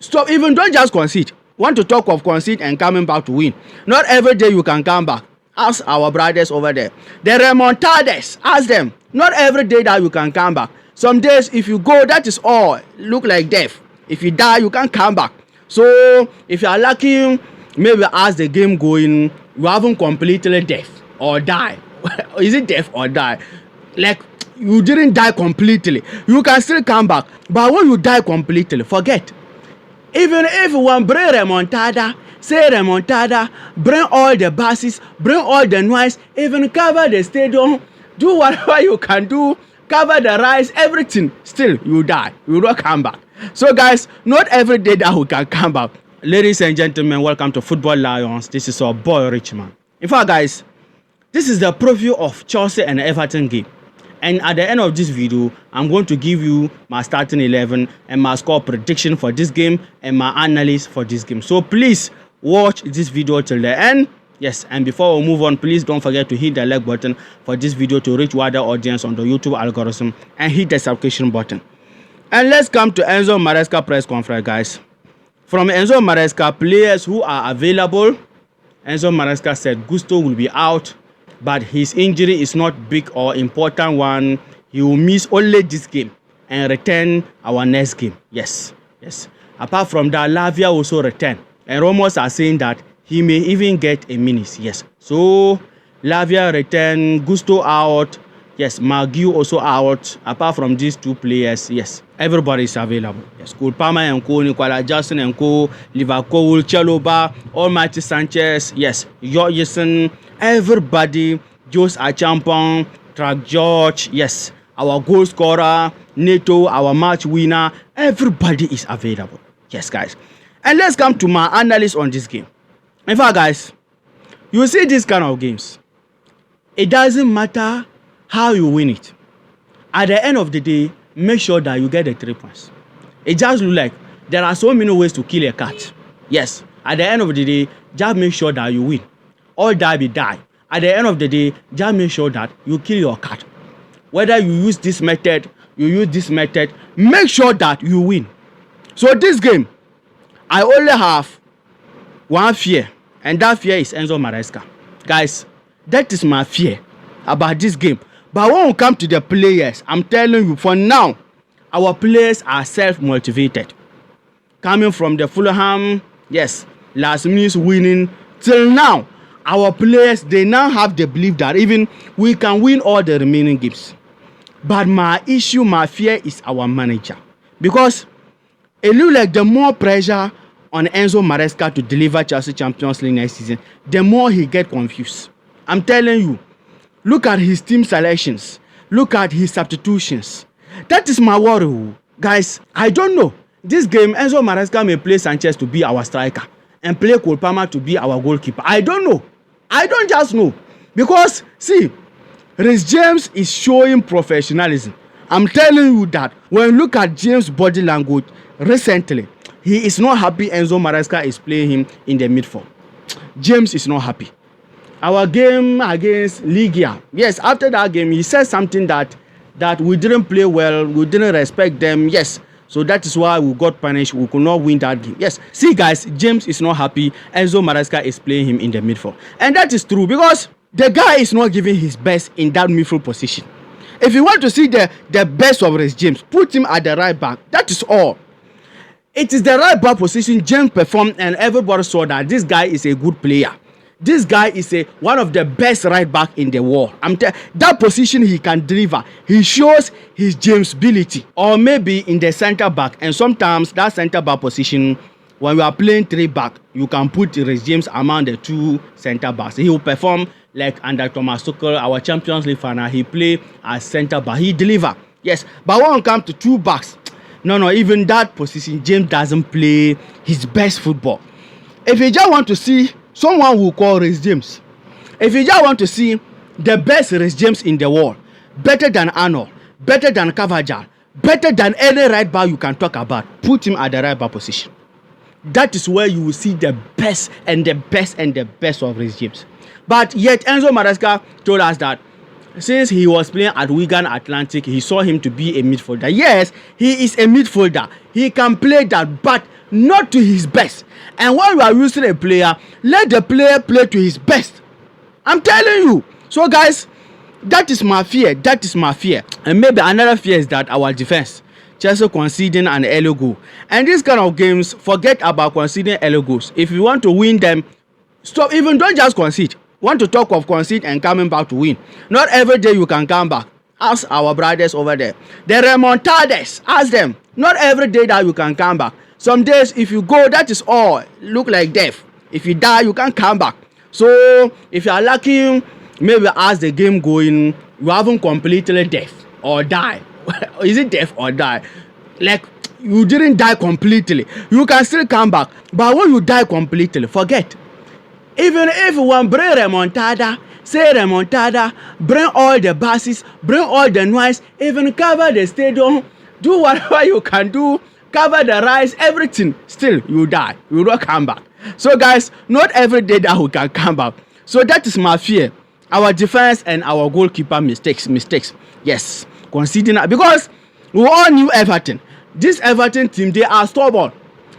Stop. Even don't just concede. Want to talk of concede and coming back to win. Not every day you can come back. Ask our brothers over there. The remontades. Ask them. Not every day that you can come back. Some days if you go, that is all. Look like death. If you die, you can't come back. So if you are lucky, maybe as the game going, you haven't completely death or die. Is it death or die? Like you didn't die completely. You can still come back. But when you die completely, forget. Even if one bring remontada, say remontada, bring all the buses, bring all the noise, even cover the stadium, do whatever you can do, cover the rice, everything, still you die. You don't come back. So guys, not every day that we can come back. Ladies and gentlemen, welcome to Football Lions. This is our boy Richman. In fact guys, this is the preview of Chelsea and Everton game. And at the end of this video, I'm going to give you my starting 11 and my score prediction for this game and my analysis for this game. So please watch this video till the end. Yes, and before we move on, please don't forget to hit the like button for this video to reach wider audience on the YouTube algorithm and hit the subscription button. And let's come to Enzo Maresca press conference, guys. From Enzo Maresca, players who are available, Enzo Maresca said Gusto will be out, but his injury is not big or important one. He will miss only this game and return our next game. Yes. Apart from that, Lavia also return. And rumors are saying that he may even get a minute. Yes. So Lavia return, Gusto out. Yes, Maguire also out. Apart from these two players, yes, everybody is available. Yes, Cole Palmer and Co, Nicola Jackson and Co, Liverpool, Chaloba, Almighty Sanchez, yes, Jorgensen, everybody, Jose Achampong, Track George, yes, our goal scorer, Neto, our match winner, everybody is available. Yes, guys. And let's come to my analysis on this game. In fact, guys, you see this kind of games, it doesn't matter how you win it. At the end of the day, make sure that you get the 3 points. It just looks like there are so many ways to kill a cat. Yes, at the end of the day, just make sure that you win. All die be die. At the end of the day, just make sure that you kill your cat. Whether you use this method, make sure that you win. So this game, I only have one fear, and that fear is Enzo Maresca. Guys, that is my fear about this game. But when we come to the players, I'm telling you, for now, our players are self-motivated. Coming from the Fulham, yes, last minute winning, till now, our players, they now have the belief that even we can win all the remaining games. But my issue, my fear is our manager. Because it looks like the more pressure on Enzo Maresca to deliver Chelsea Champions League next season, the more he gets confused. I'm telling you, look at his team selections. Look at his substitutions. That is my worry. Guys, I don't know. This game, Enzo Maresca may play Sanchez to be our striker and play Cole Palmer to be our goalkeeper. I don't know. I don't just know. Because, see, Reece James is showing professionalism. I'm telling you that when you look at James' body language recently, he is not happy Enzo Maresca is playing him in the midfield. James is not happy. Our game against Ligia, yes, after that game, he said something that we didn't play well, we didn't respect them, yes. So that is why we got punished, we could not win that game. Yes, see guys, James is not happy, Enzo Maresca is playing him in the midfield. And that is true because the guy is not giving his best in that midfield position. If you want to see the best of Reece James, put him at the right back, that is all. It is the right back position James performed and everybody saw that this guy is a good player. This guy is one of the best right back in the world. That position he can deliver. He shows his James ability. Or maybe in the center back. And sometimes that center back position, when you are playing 3 back, you can put Reece James among the 2 center backs. He will perform like under Thomas Tuchel, our Champions League final. He play as center back. He deliver. Yes. But when it comes to 2 backs, no, even that position, James doesn't play his best football. If you just want to see someone will call Reece James. If you just want to see the best Reece James in the world, better than Arnold, better than Carvajal, better than any right back you can talk about, put him at the right back position. That is where you will see the best and the best and the best of Reece James. But yet Enzo Maresca told us that since he was playing at Wigan Atlantic, he saw him to be a midfielder. Yes, he is a midfielder. He can play that, but not to his best. And when you are using a player, let the player play to his best. I'm telling you. So guys, that is my fear. That is my fear. And maybe another fear is that our defense, Chelsea conceding an early goal. And these kind of games, forget about conceding early goals. If you want to win them, stop. Even don't just concede. Want to talk of concede and coming back to win. Not every day you can come back. Ask our brothers over there. The remontades, ask them. Not every day that you can come back. Some days if you go, that is all. Look like death. If you die, you can't come back. So if you are lucky, maybe as the game going, you haven't completely death or die. Is it death or die? Like you didn't die completely. You can still come back. But when you die completely, forget. Even if you want bring remontada, say remontada, bring all the buses, bring all the noise, even cover the stadium, do whatever you can do, cover the rice, everything, still you die. You will not come back. So guys, not every day that we can come back. So that is my fear. Our defense and our goalkeeper mistakes. Yes, considering because we all knew Everton. This Everton team, they are stubborn.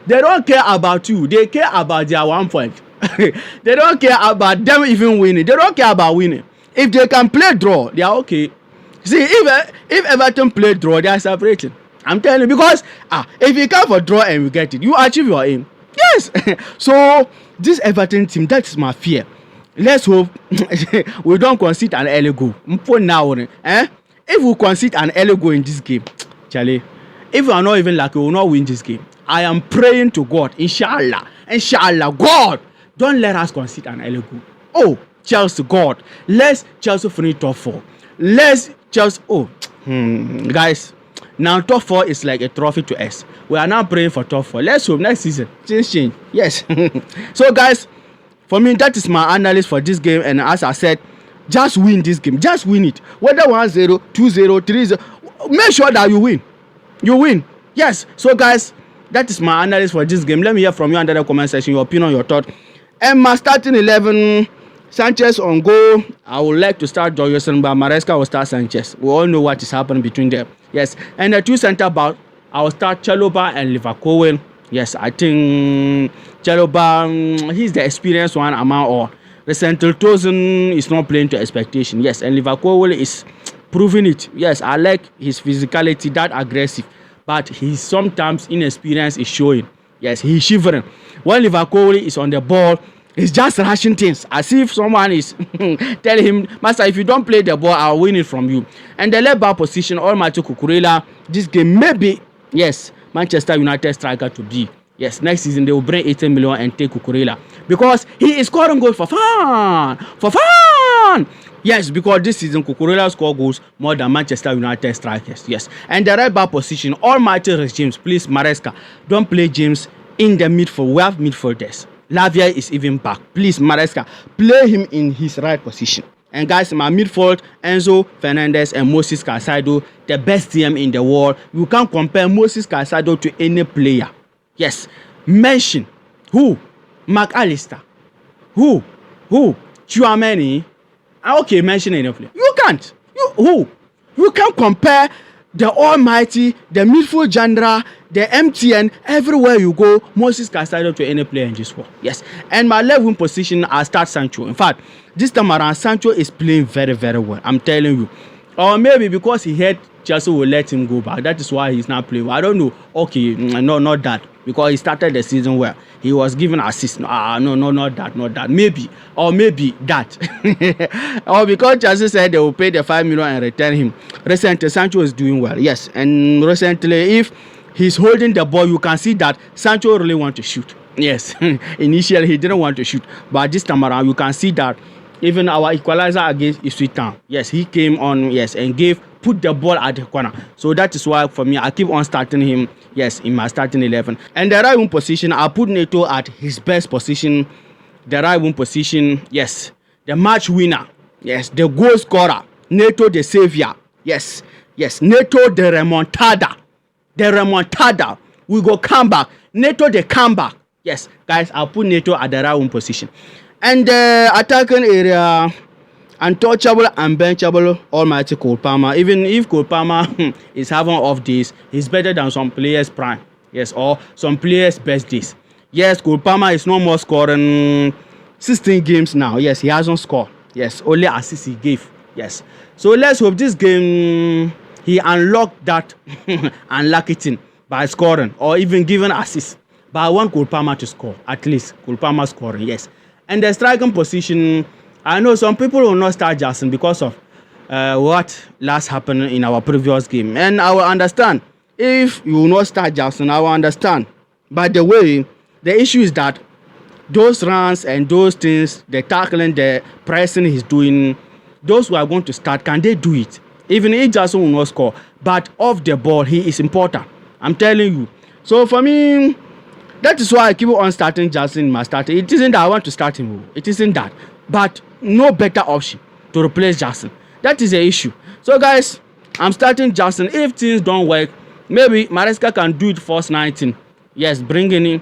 They don't care about you. They care about their 1 point. They don't care about them even winning. They don't care about winning. If they can play draw, they are okay. See, if Everton play draw, they are separating. I'm telling you, because if you come for draw and you get it, you achieve your aim. Yes. So this Everton team, that's my fear. Let's hope we don't concede an early goal. If we concede an early goal in this game, Charlie, if we are not even lucky, we will not win this game. I am praying to God, inshallah, God, don't let us concede an early goal. Oh, Chelsea, God, let's Chelsea finish top 4. Let's Chelsea. Guys, now top 4 is like a trophy to us. We are now praying for top 4. Let's hope next season things change. Yes. So guys, for me, that is my analysis for this game. And as I said, just win this game. Just win it. Whether 1-0, 2-0, 3-0, make sure that you win. You win. Yes. So guys, that is my analysis for this game. Let me hear from you under the comment section, your opinion, your thought. And my starting 11, Sanchez on goal. I would like to start Joyson, but Maresca will start Sanchez. We all know what is happening between them. Yes. And the two center back, I will start Chalobah and Liverpool. Yes, I think Chalobah, he's the experienced one among all. Recently, Tozen is not playing to expectation. Yes, and Liverpool is proving it. Yes, I like his physicality, that aggressive. But he's sometimes inexperience is showing. Yes, he's shivering. When Liverpool is on the ball, he's just rushing things as if someone is telling him, Master, if you don't play the ball, I'll win it from you. And the left back position, Almighty Cucurella, this game maybe, yes, Manchester United striker to be. Yes, next season they will bring 18 million and take Cucurella because he is scoring goals for fun. For fun! Yes, because this season Cucurella score goals more than Manchester United strikers. Yes, and the right back position, Almighty James, please, Maresca, don't play James in the midfield. We have midfielders. Lavia is even back. Please, Maresca, play him in his right position. And guys, my midfield, Enzo Fernandez and Moses Caicedo, the best team in the world. You can't compare Moses Caicedo to any player. Yes, mention who? McAllister. Who? Tchouameni. Okay, mention any player. You can't. You can't compare the almighty, the midfield genre, the MTN, everywhere you go, Moses Caicedo to any player in this world. Yes. And my left wing position, I start Sancho. In fact, this time around, Sancho is playing very, very well. I'm telling you. Or maybe because he had Chelsea will let him go back. That is why he's not playing. I don't know. Okay, no, not that. Because he started the season well. He was given assist. No, not that. Maybe. Or maybe that. Or because Chelsea said they will pay the 5 million and return him. Recently, Sancho is doing well. Yes. And recently, if he's holding the ball, you can see that Sancho really wants to shoot. Yes. Initially, he didn't want to shoot. But this time around, you can see that even our equalizer against Ipswich Town. Yes, he came on, yes, and put the ball at the corner. So that is why for me, I keep on starting him, yes, in my starting 11. And the right wing position, I put Neto at his best position. The right wing position, yes, the match winner, yes, the goal scorer, Neto the savior, yes, Neto the remontada. We go comeback. Neto the comeback. Yes, guys, I'll put Neto at the right wing position. And the attacking area, untouchable, unbenchable, almighty Cole Palmer. Even if Cole Palmer is having off days, he's better than some players' prime. Yes, or some players' best days. Yes, Cole Palmer is no more scoring 16 games now. Yes, he hasn't scored. Yes, only assists he gave. Yes. So let's hope this game he unlocked that unlucky thing by scoring or even giving assists. But I want Cole Palmer to score, at least. Cole Palmer scoring, yes. And the striking position, I know some people will not start Jackson because of what last happened in our previous game. And I will understand. If you will not start Jackson, I will understand. But the way, the issue is that those runs and those things, the tackling, the pressing he's doing, those who are going to start, can they do it? Even if Jackson will not score, but off the ball, he is important. I'm telling you. So for me, that is why I keep on starting Jackson in my starter. It isn't that I want to start him. It isn't that. But no better option to replace Jackson. That is the issue. So guys, I'm starting Jackson. If things don't work, maybe Maresca can do it first 19. Yes, bringing in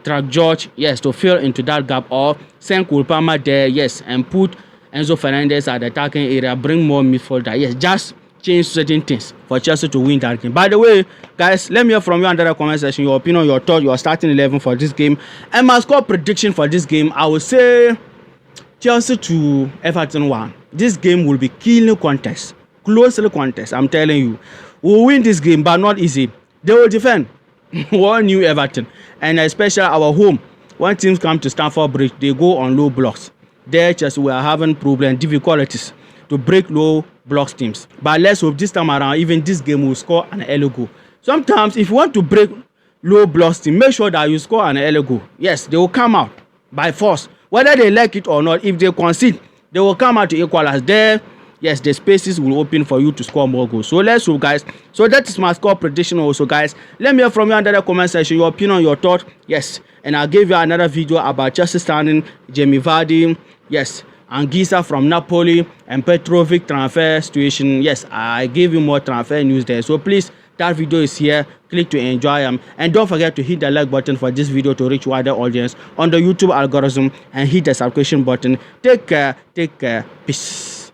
Track George, yes, to fill into that gap, or send Cole Palmer there, yes, and put Enzo Fernandez at the attacking area, bring more midfielder, yes, just change certain things for Chelsea to win that game. By the way, guys, let me hear from you under the comment section, your opinion, your thought, your starting 11 for this game, and my score prediction for this game. I will say Chelsea to Everton 1. This game will be killing contest, closely contest. I'm telling you, we'll win this game, but not easy. They will defend. One new Everton, and especially our home. When teams come to Stamford Bridge, they go on low blocks. There, just we are having problems, difficulties to break low blocks teams. But let's hope this time around, even this game will score an early goal. Sometimes, if you want to break low blocks team, make sure that you score an early goal. Yes, they will come out by force, whether they like it or not. If they concede, they will come out to equalize. There, yes, the spaces will open for you to score more goals. So let's hope, guys. So that is my score prediction also, guys. Let me hear from you under the comment section, your opinion, your thought. Yes, and I'll give you another video about Chelsea signing Jamie Vardy, yes, and Gisa from Napoli, and Petrovic transfer situation. Yes, I gave you more transfer news there. So please, that video is here. Click to enjoy them, and don't forget to hit the like button for this video to reach wider audience on the YouTube algorithm, and hit the subscription button. Take care, peace.